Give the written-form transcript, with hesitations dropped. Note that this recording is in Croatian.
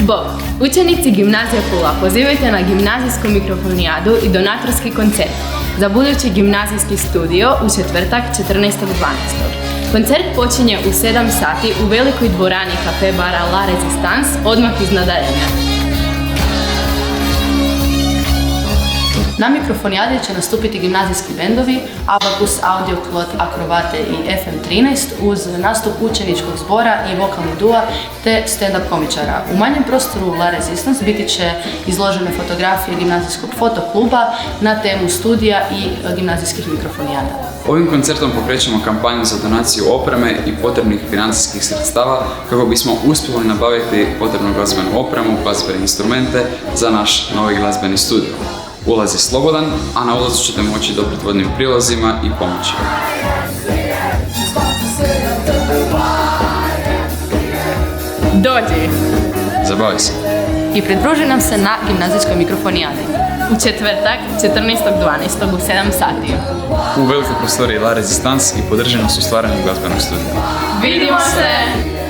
Bog, učenici Gimnazije Pula pozivajte na gimnazijsku mikrofonijadu i donatorski koncert za budući gimnazijski studio u četvrtak 14.12. Koncert počinje u 7 sati u velikoj dvorani kafe bara La Resistance odmah iznad arene. Na mikrofonijadi će nastupiti gimnazijski bendovi Abacus, Audio Klot, Akrobate i FM13 uz nastup učeničkog zbora i vokalni dua te stand-up komičara. U manjem prostoru La Resistance biti će izložene fotografije gimnazijskog fotokluba na temu studija i gimnazijskih mikrofonijada. Ovim koncertom pokrećemo kampanju za donaciju opreme i potrebnih financijskih sredstava kako bismo uspjeli nabaviti potrebnu glazbenu opremu, glazbene instrumente za naš novi glazbeni studio. Ulaz je slobodan, a na ulazu ćete moći dobiti vodnim prilozima i pomoći. Dođi! Zabavi se! I pridruži nam se na gimnazijskoj mikrofonijadi. U četvrtak 14.12. u 7 sati. U velikoj prostoriji La Resistance i podrži nas u stvaranju glazbenog studija. Vidimo se!